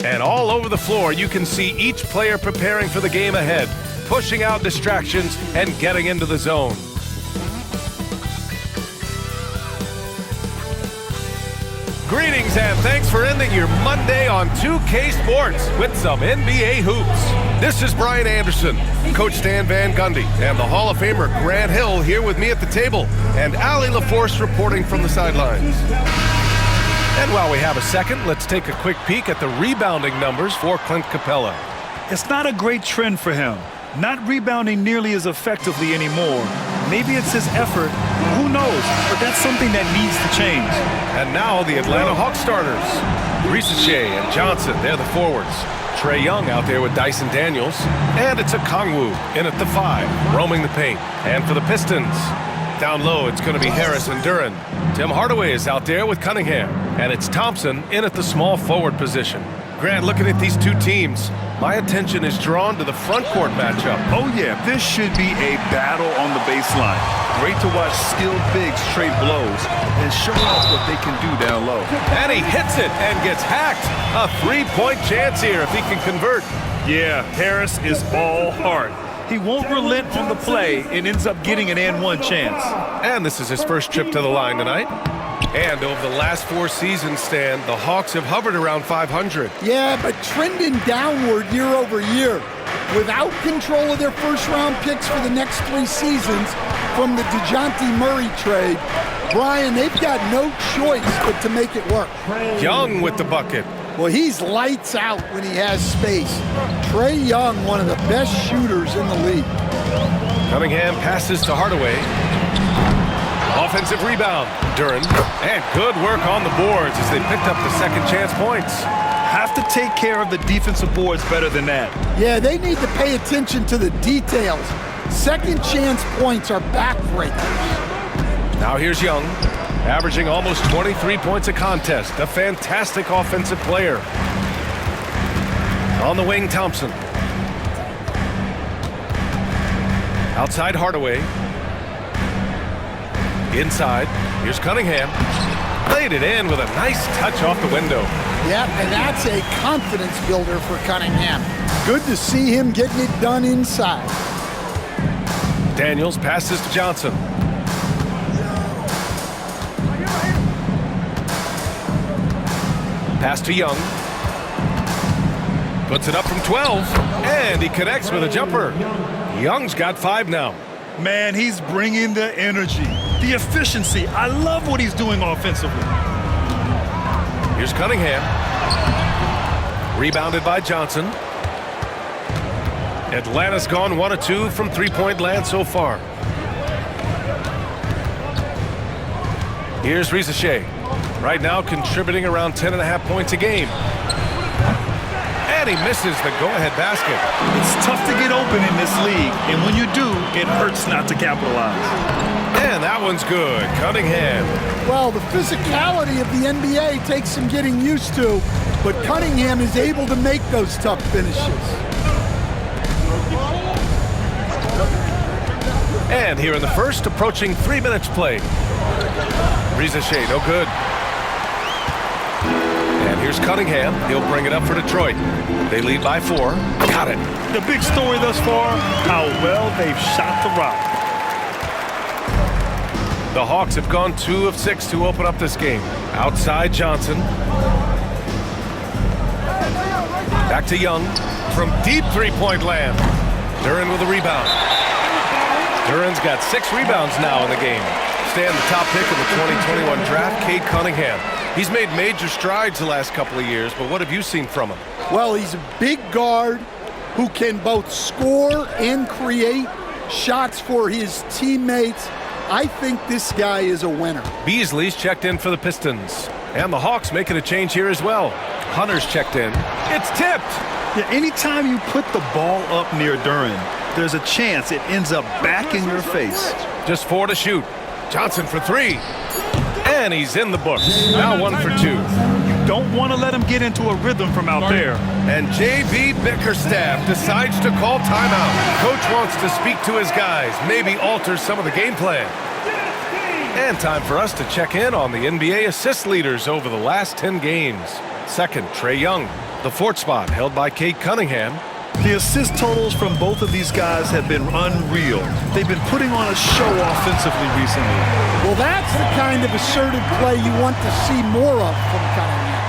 And all over the floor, you can see each player preparing for the game ahead, pushing out distractions and getting into the zone. Greetings and thanks for ending your Monday on 2K Sports with some NBA hoops. This is Brian Anderson, Coach Stan Van Gundy, and the Hall of Famer Grant Hill here with me at the table, and Allie LaForce reporting from the sidelines. And while we have a second, let's take a quick peek at the rebounding numbers for Clint Capella. It's not a great trend for him. Not rebounding nearly as effectively anymore. Maybe it's his effort. Who knows? But that's something that needs to change. And now the Atlanta Hawks starters. Risache and Johnson, they're the forwards. Trae Young out there with Dyson Daniels. And it's a Kongwu in at the 5, roaming the paint. And for the Pistons, down low, it's going to be Harris and Duren. Tim Hardaway is out there with Cunningham. And it's Thompson in at the small forward position. Grant, looking at these two teams, my attention is drawn to the front court matchup. Oh, yeah, this should be a battle on the baseline. Great to watch skilled bigs trade blows and show off what they can do down low. And he hits it and gets hacked. A 3-point chance here if he can convert. Yeah, Harris is all heart. He won't relent on the play and ends up getting an and-one chance. And this is his first trip to the line tonight. And over the last 4 seasons, Stan, the Hawks have hovered around 500. Yeah, but trending downward year over year. Without control of their first-round picks for the next 3 seasons from the DeJounte Murray trade, Brian, they've got no choice but to make it work. Young with the bucket. Well, he's lights out when he has space. Trae Young, one of the best shooters in the league. Cunningham passes to Hardaway. Offensive rebound, Duren. And good work on the boards as they picked up the second chance points. Have to take care of the defensive boards better than that. Yeah, they need to pay attention to the details. Second chance points are backbreakers. Now here's Young, averaging almost 23 points a contest. A fantastic offensive player. On the wing, Thompson. Outside, Hardaway. Inside, here's Cunningham. Laid it in with a nice touch off the window. Yep, and that's a confidence builder for Cunningham. Good to see him getting it done inside. Daniels passes to Johnson. Pass to Young. Puts it up from 12, and he connects with a jumper. Young's got 5 now. Man, he's bringing the energy, the efficiency. I love what he's doing offensively. Here's Cunningham. Rebounded by Johnson. Atlanta's gone 1 of 2 from 3-point land so far. Here's Risache. Right now contributing around 10.5 points a game. And he misses the go-ahead basket. It's tough to get open in this league, and when you do, it hurts not to capitalize. And that one's good. Cunningham. Well, the physicality of the NBA takes some getting used to, but Cunningham is able to make those tough finishes. And here in the first, approaching 3 minutes played. Risache, no good. And here's Cunningham. He'll bring it up for Detroit. They lead by 4. Got it. The big story thus far, how well they've shot the rock. The Hawks have gone 2 of 6 to open up this game. Outside Johnson. Back to Young from deep 3-point land. Duren with a rebound. Duren's got 6 rebounds now in the game. Stan, the top pick of the 2021 draft, Cade Cunningham. He's made major strides the last couple of years, but what have you seen from him? Well, he's a big guard who can both score and create shots for his teammates. I think this guy is a winner. Beasley's checked in for the Pistons. And the Hawks making a change here as well. Hunter's checked in. It's tipped. Yeah, anytime you put the ball up near Duren, there's a chance it ends up back in your face. Just 4 to shoot. Johnson for 3. And he's in the books. Now 1 for 2. Don't want to let him get into a rhythm from out there. And J.B. Bickerstaff decides to call timeout. Coach wants to speak to his guys, maybe alter some of the game plan. And time for us to check in on the NBA assist leaders over the last 10 games. Second, Trae Young. The fourth spot held by Kate Cunningham. The assist totals from both of these guys have been unreal. They've been putting on a show offensively recently. Well, that's the kind of assertive play you want to see more of from Cunningham.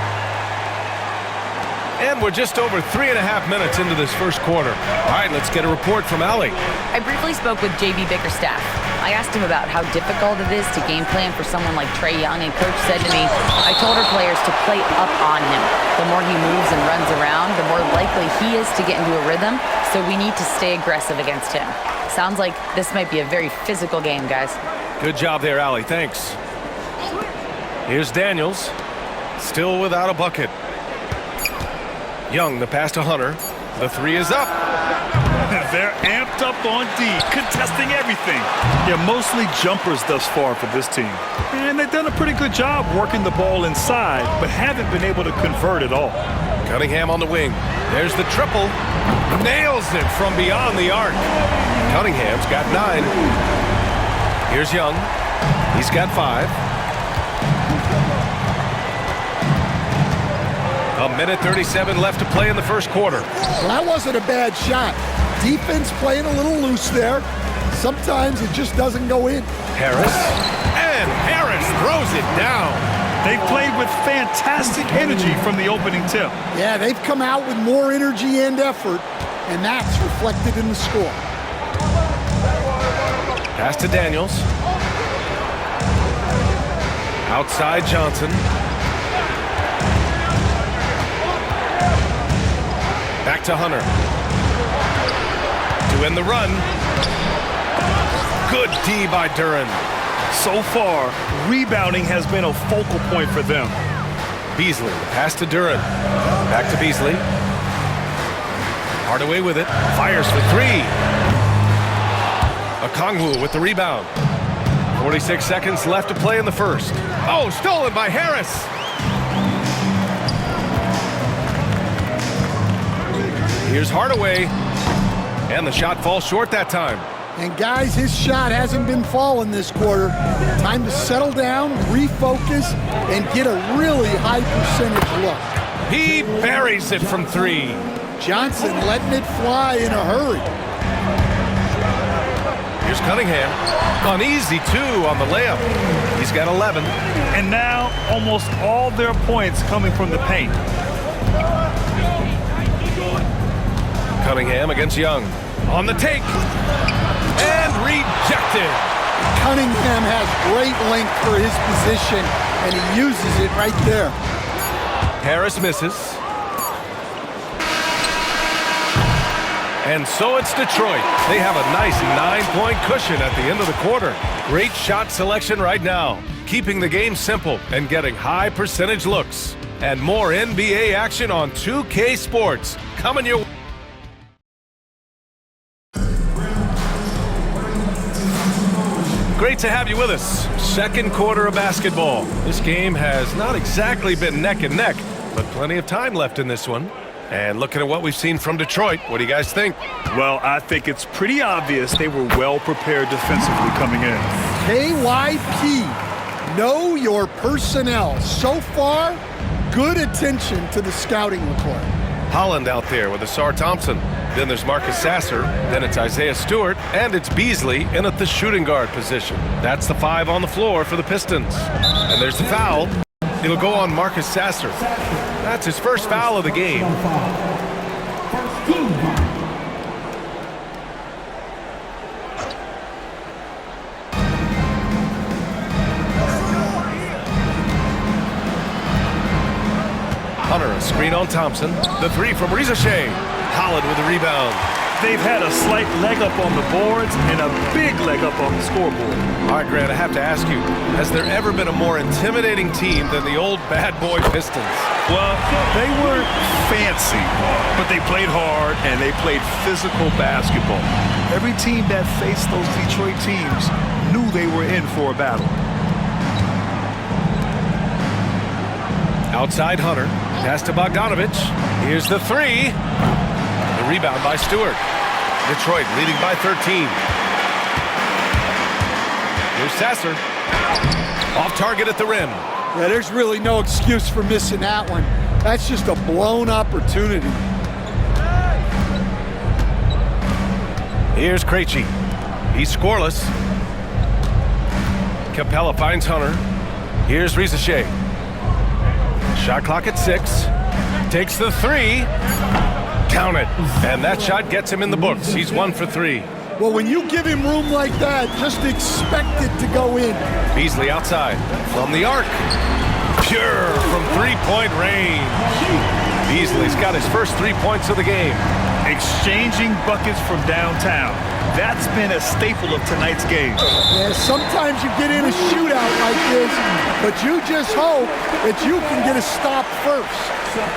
And we're just over 3.5 minutes into this first quarter. All right, let's get a report from Allie. I briefly spoke with J.B. Bickerstaff. I asked him about how difficult it is to game plan for someone like Trae Young, and Coach said to me, I told our players to play up on him. The more he moves and runs around, the more likely he is to get into a rhythm, so we need to stay aggressive against him. Sounds like this might be a very physical game, guys. Good job there, Allie. Thanks. Here's Daniels, still without a bucket. Young, the pass to Hunter. The three is up. They're amped up on D, contesting everything. Yeah, mostly jumpers thus far for this team. And they've done a pretty good job working the ball inside, but haven't been able to convert at all. Cunningham on the wing. There's the triple. Nails it from beyond the arc. Cunningham's got 9. Here's Young. He's got 5. A minute 37 left to play in the first quarter. Well, that wasn't a bad shot. Defense playing a little loose there. Sometimes it just doesn't go in. Harris. And Harris throws it down. They've played with fantastic energy from the opening tip. Yeah, they've come out with more energy and effort, and that's reflected in the score. Pass to Daniels. Outside Johnson. Back to Hunter. To end the run. Good D by Duran. So far, rebounding has been a focal point for them. Beasley, pass to Duran. Back to Beasley. Hardaway with it. Fires for 3. Okongwu with the rebound. 46 seconds left to play in the first. Oh, stolen by Harris. Here's Hardaway. And the shot falls short that time. And guys, his shot hasn't been falling this quarter. Time to settle down, refocus, and get a really high percentage look. He buries it from 3. Johnson letting it fly in a hurry. Here's Cunningham. Uneasy, 2 on the layup. He's got 11. And now almost all their points coming from the paint. Cunningham against Young. On the take. And rejected. Cunningham has great length for his position, and he uses it right there. Harris misses. And so it's Detroit. They have a nice 9-point cushion at the end of the quarter. Great shot selection right now, keeping the game simple and getting high percentage looks. And more NBA action on 2K Sports coming your way. Great to have you with us. Second quarter of basketball. This game has not exactly been neck and neck, but plenty of time left in this one. And looking at what we've seen from Detroit, what do you guys think? Well, I think it's pretty obvious they were well prepared defensively coming in. KYP, know your personnel. So far, good attention to the scouting report. Holland out there with Asar Thompson. Then there's Marcus Sasser. Then it's Isaiah Stewart. And it's Beasley in at the shooting guard position. That's the 5 on the floor for the Pistons. And there's the foul. It'll go on Marcus Sasser. That's his first foul of the game. Hunter, a screen on Thompson. The 3 from Rizachet. Holland with the rebound. They've had a slight leg up on the boards and a big leg up on the scoreboard. All right, Grant, I have to ask you, has there ever been a more intimidating team than the old bad boy Pistons? Well, they weren't fancy, but they played hard and they played physical basketball. Every team that faced those Detroit teams knew they were in for a battle. Outside Hunter, pass to Bogdanovich. Here's the 3. The rebound by Stewart. Detroit leading by 13. Here's Sasser. Off target at the rim. Yeah, there's really no excuse for missing that one. That's just a blown opportunity. Here's Krejci. He's scoreless. Capella finds Hunter. Here's Risache. Shot clock at 6. Takes the 3. Count it. And that shot gets him in the books. He's 1 for 3. Well, when you give him room like that, just expect it to go in. Beasley outside from the arc. Pure from three-point range. Beasley's got his first 3 points of the game. Exchanging buckets from downtown. That's been a staple of tonight's game. Yeah, sometimes you get in a shootout like this, but you just hope that you can get a stop first.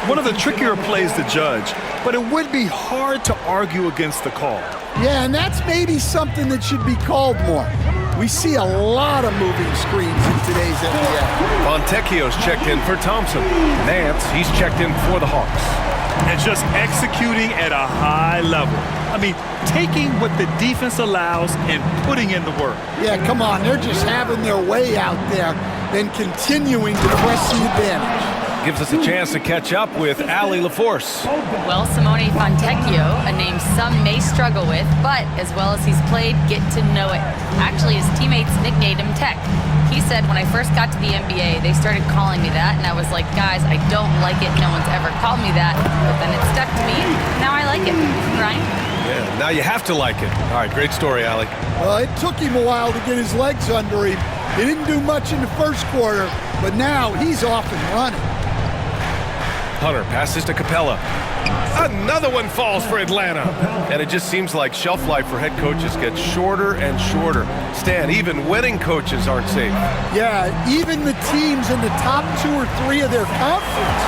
One of the trickier plays to judge, but it would be hard to argue against the call. Yeah, and that's maybe something that should be called more. We see a lot of moving screens in today's NBA. Fontecchio's checked in for Thompson. Nance, he's checked in for the Hawks. And just executing at a high level. I mean, taking what the defense allows and putting in the work. Yeah, come on. They're just having their way out there and continuing to press the advantage. Gives us a chance to catch up with Allie LaForce. Well, Simone Fontecchio, a name some may struggle with, but as well as he's played, get to know it. Actually, his teammates nicknamed him Tech. He said, when I first got to the NBA, they started calling me that, and I was like, guys, I don't like it. No one's ever called me that. But then it stuck to me. Now I like it. Ryan? Yeah, now you have to like it. All right, great story, Allie. Well, it took him a while to get his legs under him. He didn't do much in the first quarter, but now he's off and running. Hunter passes to Capella. Another one falls for Atlanta. And it just seems like shelf life for head coaches gets shorter and shorter. Stan, even winning coaches aren't safe. Yeah, even the teams in the top 2 or 3 of their conference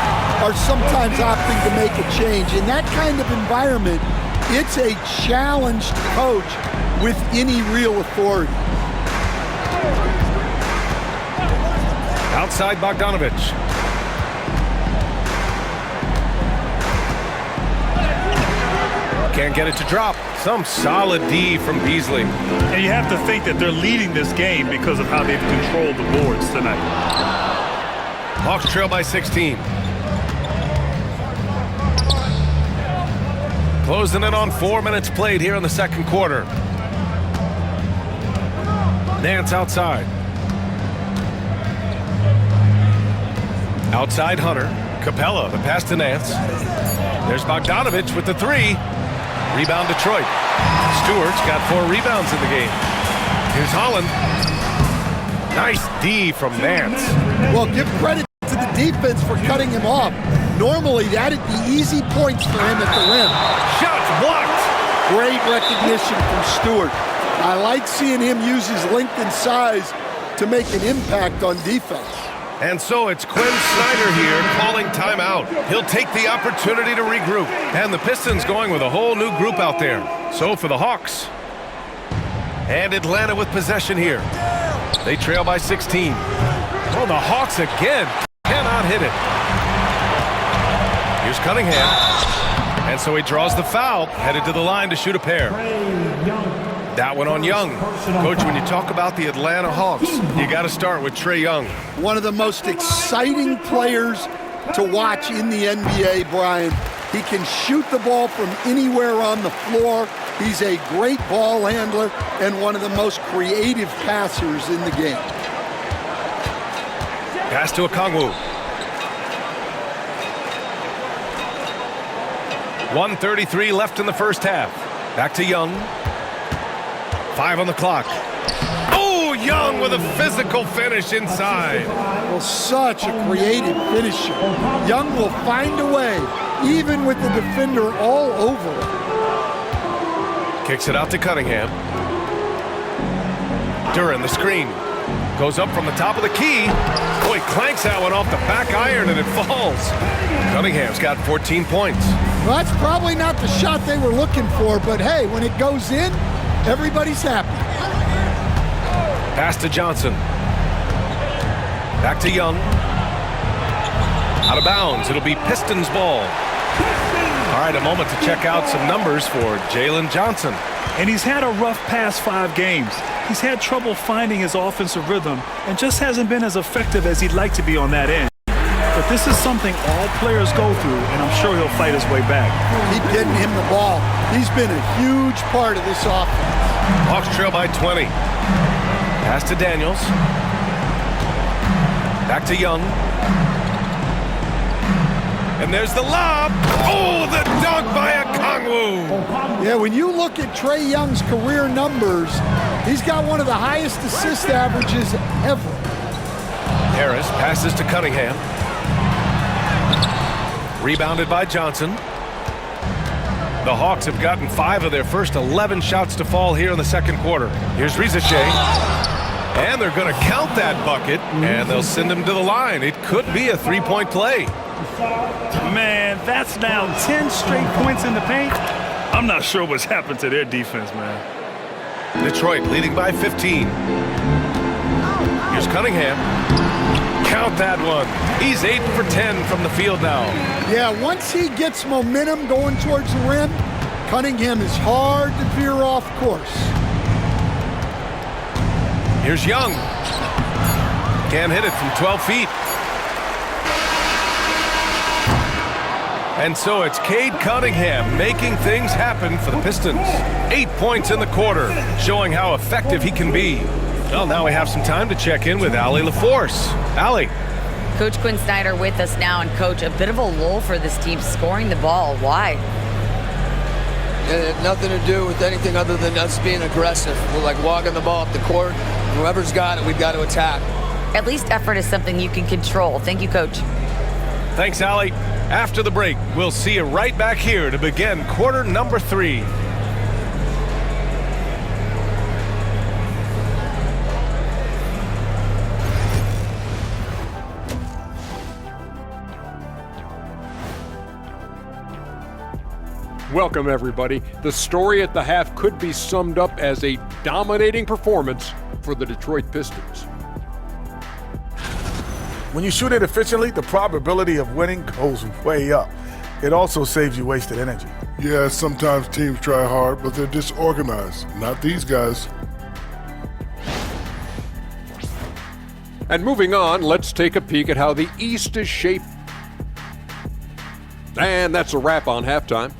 are sometimes opting to make a change. In that kind of environment, it's a challenge to coach with any real authority. Outside Bogdanovich. Can't get it to drop. Some solid D from Beasley. And you have to think that they're leading this game because of how they've controlled the boards tonight. Hawks trail by 16. Closing it on 4 minutes played here in the second quarter. Nance outside. Outside Hunter. Capella, the pass to Nance. There's Bogdanovich with the 3. Rebound Detroit. Stewart's got 4 rebounds in the game. Here's Holland. Nice D from Nance. Well, give credit to the defense for cutting him off. Normally, that'd be easy points for him at the rim. Shots blocked. Great recognition from Stewart. I like seeing him use his length and size to make an impact on defense. And so it's Quinn Snyder here calling timeout. He'll take the opportunity to regroup. And the Pistons going with a whole new group out there. So for the Hawks. And Atlanta with possession here. They trail by 16. Oh, the Hawks again cannot hit it. Here's Cunningham. And so he draws the foul, headed to the line to shoot a pair. That one on Young. Coach, when you talk about the Atlanta Hawks, you got to start with Trae Young. One of the most exciting players to watch in the NBA, Brian. He can shoot the ball from anywhere on the floor. He's a great ball handler and one of the most creative passers in the game. Pass to Okongwu. 1:33 left in the first half. Back to Young. 5 on the clock. Oh, Young with a physical finish inside. Well, such a creative finisher. Young will find a way, even with the defender all over him. Kicks it out to Cunningham. Duran, the screen. Goes up from the top of the key. Boy, clanks that one off the back iron and it falls. Cunningham's got 14 points. Well, that's probably not the shot they were looking for, but hey, when it goes in, everybody's happy. Pass to Johnson. Back to Young. Out of bounds. It'll be Pistons ball. All right, a moment to check out some numbers for Jalen Johnson. And he's had a rough past 5 games. He's had trouble finding his offensive rhythm and just hasn't been as effective as he'd like to be on that end. But This is something all players go through, and I'm sure he'll fight his way back. Keep getting him the ball. He's been a huge part of this offense. Hawks trail by 20. Pass to Daniels. Back to Young. And there's the lob. Oh, the dunk by Okongwu. Yeah, when you look at Trae Young's career numbers, he's got one of the highest assist averages ever. Harris passes to Cunningham. Rebounded by Johnson. The Hawks have gotten 5 of their first 11 shots to fall here in the second quarter. Here's Rizichet. And they're going to count that bucket, and they'll send him to the line. It could be a three-point play. Man, that's now 10 straight points in the paint. I'm not sure what's happened to their defense, man. Detroit leading by 15. Here's Cunningham. Count that one. He's 8 for 10 from the field now. Yeah, once he gets momentum going towards the rim, Cunningham is hard to veer off course. Here's Young. Can't hit it from 12 feet. And so it's Cade Cunningham making things happen for the Pistons. 8 points in the quarter, showing how effective he can be. Well, now we have some time to check in with Allie LaForce. Allie. Coach Quinn Snyder with us now, and Coach, a bit of a lull for this team scoring the ball. Why? It had nothing to do with anything other than us being aggressive. We're like walking the ball up the court. Whoever's got it, we've got to attack. At least effort is something you can control. Thank you, Coach. Thanks, Allie. After the break, we'll see you right back here to begin quarter number 3. Welcome, everybody. The story at the half could be summed up as a dominating performance for the Detroit Pistons. When you shoot it efficiently, the probability of winning goes way up. It also saves you wasted energy. Yeah, sometimes teams try hard, but they're disorganized. Not these guys. And moving on, let's take a peek at how the East is shaped. And that's a wrap on halftime.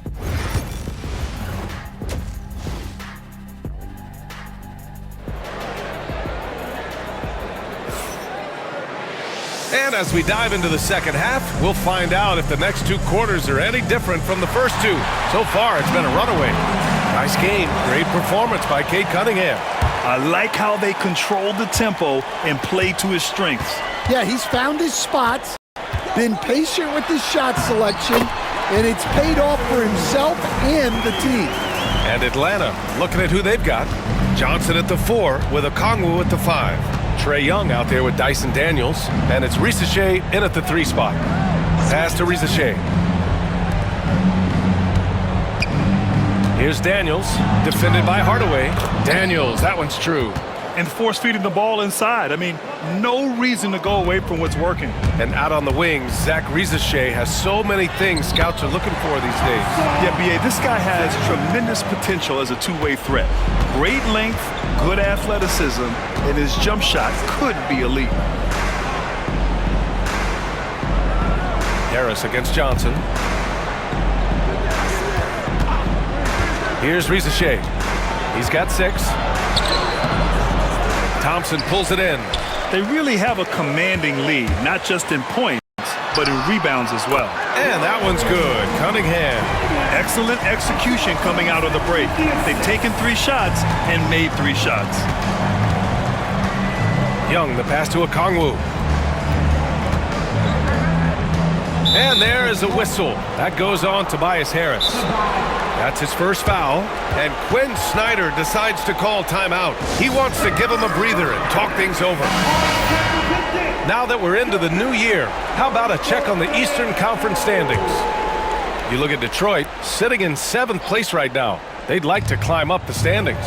And as we dive into the second half, we'll find out if the next 2 quarters are any different from the first 2. So far, it's been a runaway. Nice game. Great performance by Cade Cunningham. I like how they controlled the tempo and played to his strengths. Yeah, he's found his spots, been patient with his shot selection, and it's paid off for himself and the team. And Atlanta, looking at who they've got. Johnson at the 4 with Okongwu at the 5. Trae Young out there with Dyson Daniels, and it's Rizichet in at the 3 spot. Pass to Rizichet. Here's Daniels, defended by Hardaway. Daniels, that one's true. And force feeding the ball inside. I mean, no reason to go away from what's working. And out on the wings, Zach Rizichet has so many things scouts are looking for these days. Yeah, B.A., this guy has tremendous potential as a two-way threat. Great length, good athleticism, and his jump shot could be elite. Harris against Johnson. Here's Rizichet. He's got 6. Thompson pulls it in. They really have a commanding lead, not just in points, but in rebounds as well. And that one's good. Cunningham. Excellent execution coming out of the break. They've taken 3 shots and made 3 shots. Young, the pass to Okongwu. And there is a whistle. That goes on Tobias Harris. That's his first foul, and Quinn Snyder decides to call timeout. He wants to give him a breather and talk things over. Now that we're into the new year, how about a check on the Eastern Conference standings? You look at Detroit, sitting in 7th place right now. They'd like to climb up the standings.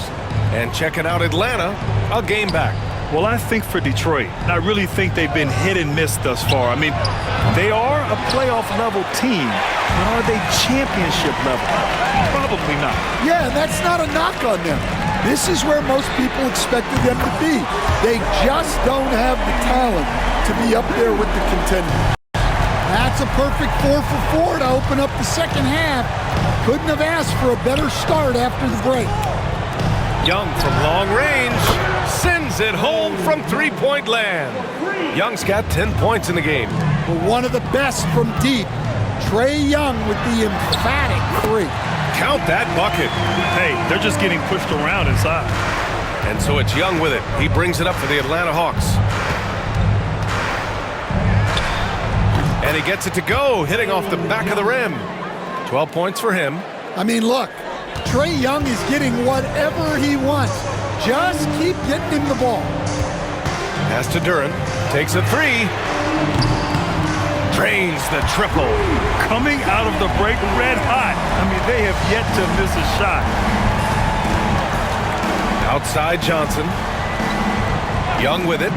And checking out Atlanta, a game back. Well, I think for Detroit, I really think they've been hit and miss thus far. I mean, they are a playoff-level team, but are they championship level? Probably not. Yeah, that's not a knock on them. This is where most people expected them to be. They just don't have the talent to be up there with the contenders. That's a perfect 4 for 4 to open up the second half. Couldn't have asked for a better start after the break. Young from long range sends it home from three-point land. Young's got 10 points in the game. But one of the best from deep, Trae Young with the emphatic 3. Count that bucket. Hey, they're just getting pushed around inside. And so it's Young with it. He brings it up for the Atlanta Hawks. And he gets it to go, hitting off the back of the rim. 12 points for him. I mean, look, Trae Young is getting whatever he wants. Just keep getting him the ball. Pass to Duren. Takes a 3. Drains the triple. Coming out of the break red hot. I mean, they have yet to miss a shot. Outside Johnson. Young with it.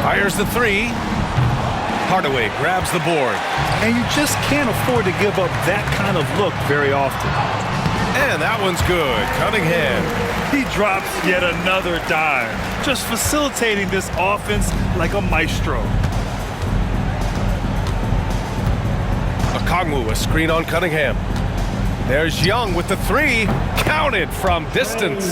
Fires the 3. Hardaway grabs the board. And you just can't afford to give up that kind of look very often. And that one's good. Cunningham. He drops yet another dime, just facilitating this offense like a maestro. Okongwu, a screen on Cunningham. There's Young with the 3. Counted from distance.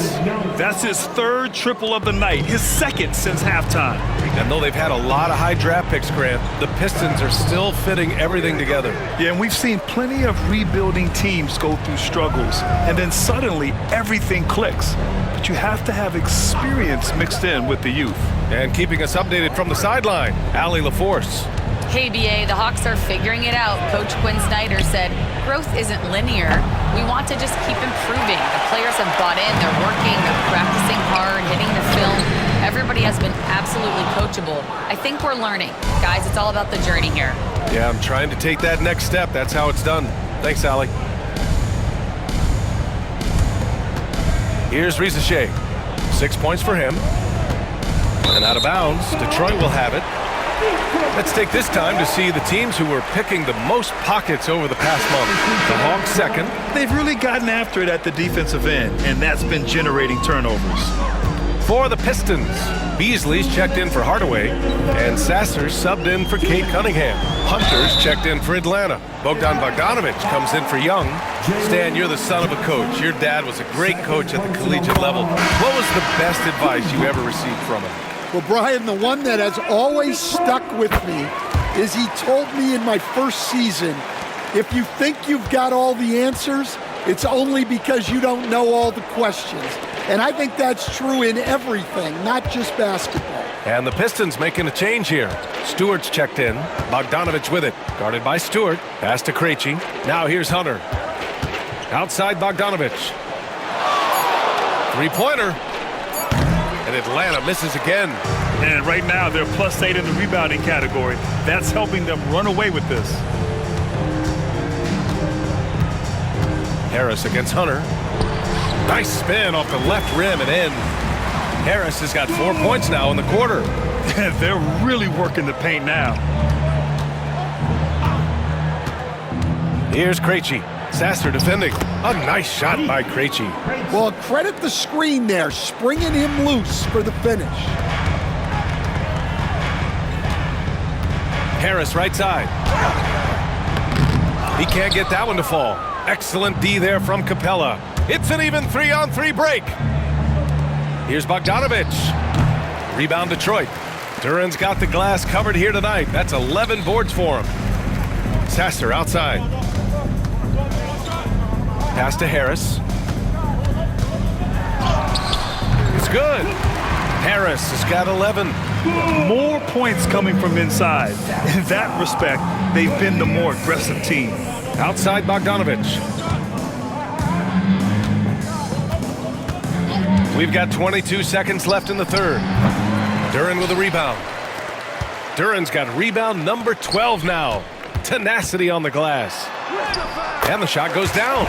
That's his third triple of the night, his second since halftime. And though they've had a lot of high draft picks, Grant, the Pistons are still fitting everything together. Yeah, and we've seen plenty of rebuilding teams go through struggles, and then suddenly everything clicks. But you have to have experience mixed in with the youth. And keeping us updated from the sideline, Allie LaForce. Hey, BA, the Hawks are figuring it out. Coach Quinn Snyder said, growth isn't linear. We want to just keep improving. The players have bought in. They're working. They're practicing hard, hitting the film. Everybody has been absolutely coachable. I think we're learning. Guys, it's all about the journey here. Yeah, I'm trying to take that next step. That's how it's done. Thanks, Allie. Here's Risache. 6 points for him. And out of bounds, Detroit will have it. Let's take this time to see the teams who were picking the most pockets over the past month. The Hawks second. They've really gotten after it at the defensive end, and that's been generating turnovers. For the Pistons, Beasley's checked in for Hardaway, and Sasser's subbed in for Kate Cunningham. Hunter's checked in for Atlanta. Bogdan Bogdanovic comes in for Young. Stan, you're the son of a coach. Your dad was a great coach at the collegiate level. What was the best advice you ever received from him? Well, Brian, the one that has always stuck with me is he told me in my first season, if you think you've got all the answers, it's only because you don't know all the questions. And I think that's true in everything, not just basketball. And the Pistons making a change here. Stewart's checked in. Bogdanovic with it. Guarded by Stewart. Pass to Krejci. Now here's Hunter. Outside Bogdanovic. Three-pointer. And Atlanta misses again. And right now, they're +8 in the rebounding category. That's helping them run away with this. Harris against Hunter. Nice spin off the left rim and in. Harris has got 4 points now in the quarter. They're really working the paint now. Here's Krejci. Sasser defending. A nice shot by Krejci. Well, credit the screen there, springing him loose for the finish. Harris right side. He can't get that one to fall. Excellent D there from Capella. It's an even 3-on-3 break. Here's Bogdanovic. Rebound Detroit. Duren's got the glass covered here tonight. That's 11 boards for him. Sasser outside. Pass to Harris. It's good. Harris has got 11. More points coming from inside. In that respect, they've been the more aggressive team. Outside Bogdanovic. We've got 22 seconds left in the third. Duren with a rebound. Duren's got rebound number 12 now. Tenacity on the glass. And the shot goes down.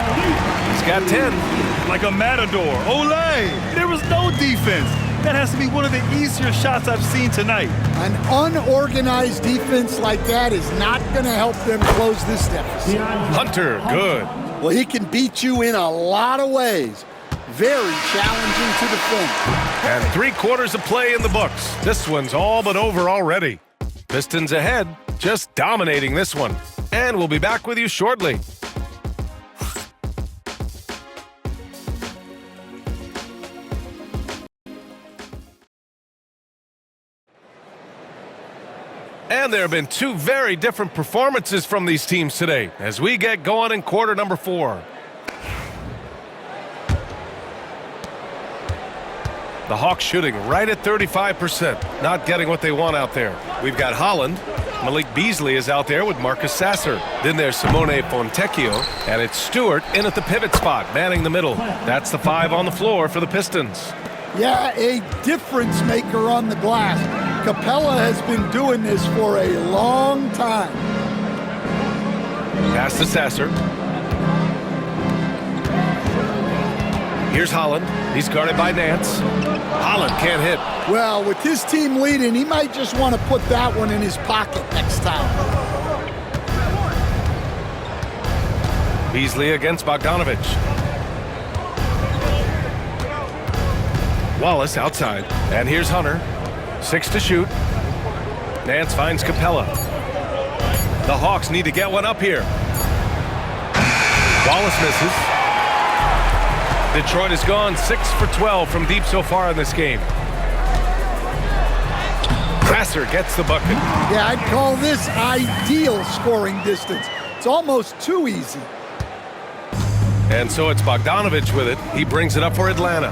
He's got 10. Like a matador. Olay! There was no defense. That has to be one of the easier shots I've seen tonight. An unorganized defense like that is not going to help them close this deficit. Hunter, good. Well, he can beat you in a lot of ways. Very challenging to defend. And 3/4 of play in the books. This one's all but over already. Pistons ahead, just dominating this one. And we'll be back with you shortly. And there have been two very different performances from these teams today as we get going in quarter number 4. The Hawks shooting right at 35%, not getting what they want out there. We've got Holland. Malik Beasley is out there with Marcus Sasser. Then there's Simone Fontecchio, and it's Stewart in at the pivot spot, manning the middle. That's the 5 on the floor for the Pistons. Yeah, a difference maker on the glass. Capella has been doing this for a long time. Pass to Sasser. Here's Holland. He's guarded by Nance. Holland can't hit. Well, with his team leading, he might just want to put that one in his pocket next time. Beasley against Bogdanovich. Wallace outside. And here's Hunter. 6 to shoot. Nance finds Capella. The Hawks need to get one up here. Wallace misses. Detroit has gone 6 for 12 from deep so far in this game. Sasser gets the bucket. Yeah, I'd call this ideal scoring distance. It's almost too easy. And so it's Bogdanovich with it. He brings it up for Atlanta.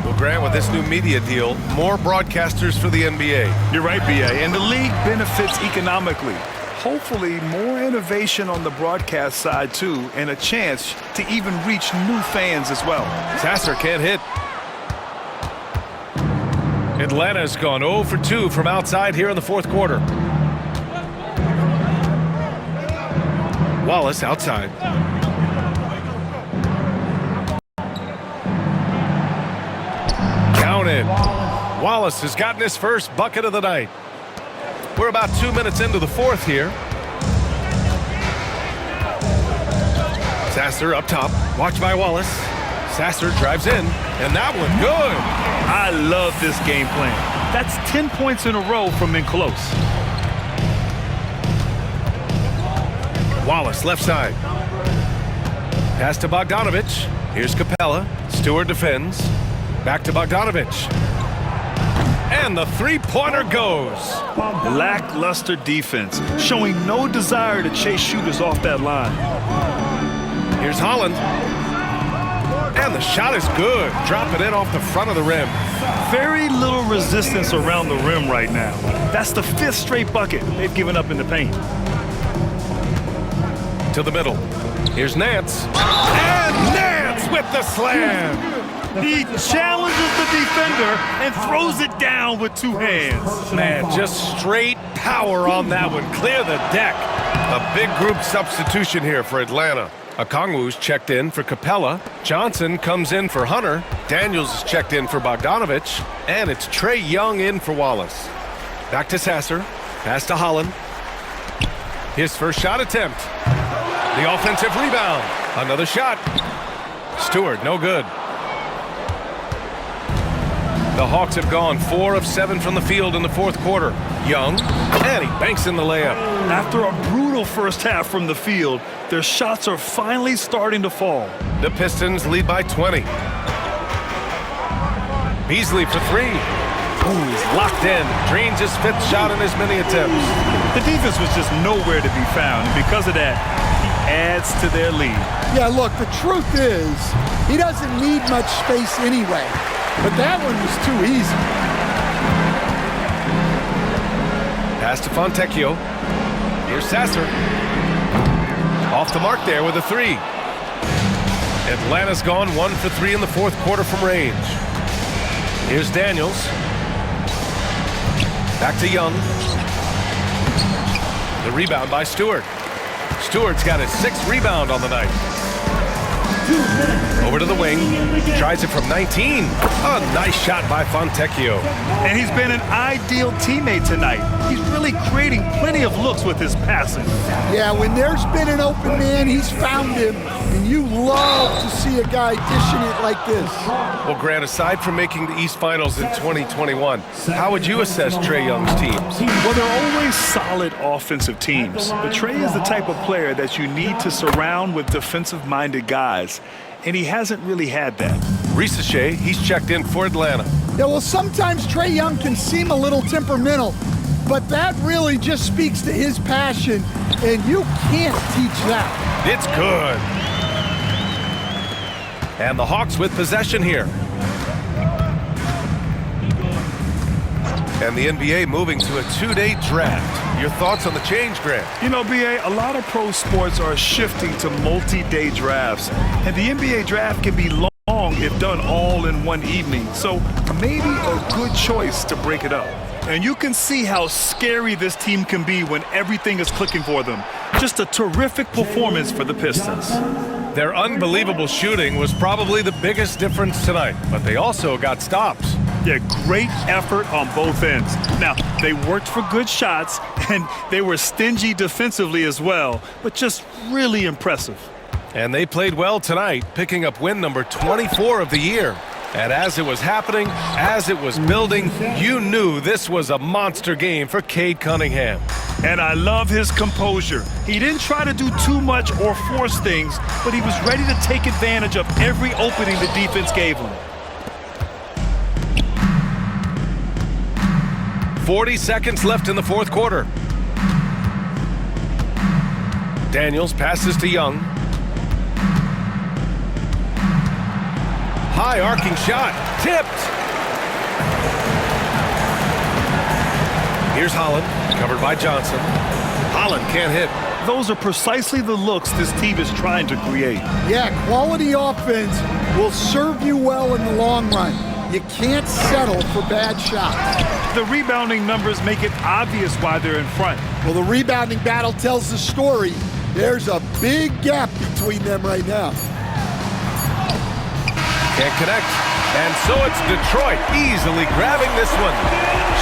Well, Grant, with this new media deal, more broadcasters for the NBA. You're right, B.A., and the league benefits economically. Hopefully, more innovation on the broadcast side, too, and a chance to even reach new fans as well. Sasser can't hit. Atlanta's gone 0 for 2 from outside here in the fourth quarter. Wallace outside. Counted. Wallace has gotten his first bucket of the night. We're about 2 minutes into the fourth here. Sasser up top. Watched by Wallace. Sasser drives in, and that one good. I love this game plan. That's 10 points in a row from in close. Wallace left side. Pass to Bogdanovich. Here's Capella. Stewart defends. Back to Bogdanovich. And the three-pointer goes. Lackluster defense, showing no desire to chase shooters off that line. Here's Holland. And the shot is good. Dropping in off the front of the rim. Very little resistance around the rim right now. That's the 5th straight bucket they've given up in the paint. To the middle. Here's Nance. And Nance with the slam. He challenges the defender and throws it down with 2 hands. Man, just straight power on that one. Clear the deck. A big group substitution here for Atlanta. Okongwu's checked in for Capella. Johnson comes in for Hunter. Daniels is checked in for Bogdanovich. And it's Trae Young in for Wallace. Back to Sasser. Pass to Holland. His first shot attempt. The offensive rebound. Another shot. Stewart, no good. The Hawks have gone 4 of 7 from the field in the fourth quarter. Young, and he banks in the layup. After a brutal first half from the field, their shots are finally starting to fall. The Pistons lead by 20. Beasley for 3. Ooh, he's locked in. Drains his 5th shot in as many attempts. The defense was just nowhere to be found, and because of that, he adds to their lead. Yeah, look, the truth is, he doesn't need much space anyway. But that one was too easy. Pass to Fontecchio. Here's Sasser. Off the mark there with a 3. Atlanta's gone 1 for 3 in the fourth quarter from range. Here's Daniels. Back to Young. The rebound by Stewart. Stewart's got his 6th rebound on the night. Over to the wing. Tries it from 19. A nice shot by Fontecchio. And he's been an ideal teammate tonight. He's really creating plenty of looks with his passing. Yeah, when there's been an open man, he's found him. And you love to see a guy dishing it like this. Well, Grant, aside from making the East Finals in 2021, how would you assess Trae Young's teams? Well, they're always solid offensive teams. But Trae is the type of player that you need to surround with defensive-minded guys. And he hasn't really had that. Risache, he's checked in for Atlanta. Yeah, well, sometimes Trae Young can seem a little temperamental, but that really just speaks to his passion, and you can't teach that. It's good. And the Hawks with possession here. And the NBA moving to a 2-day draft. Your thoughts on the change, Grant? You know, B.A., a lot of pro sports are shifting to multi-day drafts. And the NBA draft can be long if done all in one evening. So maybe a good choice to break it up. And you can see how scary this team can be when everything is clicking for them. Just a terrific performance for the Pistons. Their unbelievable shooting was probably the biggest difference tonight, but they also got stops. Yeah, great effort on both ends. Now, they worked for good shots, and they were stingy defensively as well, but just really impressive. And they played well tonight, picking up win number 24 of the year. And as it was happening, as it was building, you knew this was a monster game for Cade Cunningham. And I love his composure. He didn't try to do too much or force things, but he was ready to take advantage of every opening the defense gave him. 40 seconds left in the fourth quarter. Daniels passes to Young. High arcing shot, tipped. Here's Holland, covered by Johnson. Holland can't hit. Those are precisely the looks this team is trying to create. Yeah, quality offense will serve you well in the long run. You can't settle for bad shots. The rebounding numbers make it obvious why they're in front. Well, the rebounding battle tells the story. There's a big gap between them right now. Can't connect. And so it's Detroit easily grabbing this one,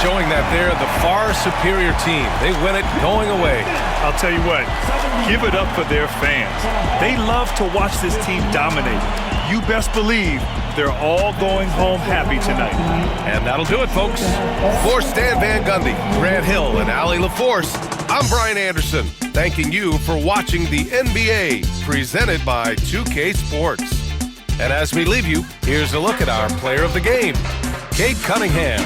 showing that they're the far superior team. They win it going away. I'll tell you what, give it up for their fans. They love to watch this team dominate. You best believe they're all going home happy tonight. And that'll do it, folks. For Stan Van Gundy, Grant Hill, and Allie LaForce, I'm Brian Anderson, thanking you for watching the NBA, presented by 2K Sports. And as we leave you, here's a look at our player of the game, Cade Cunningham.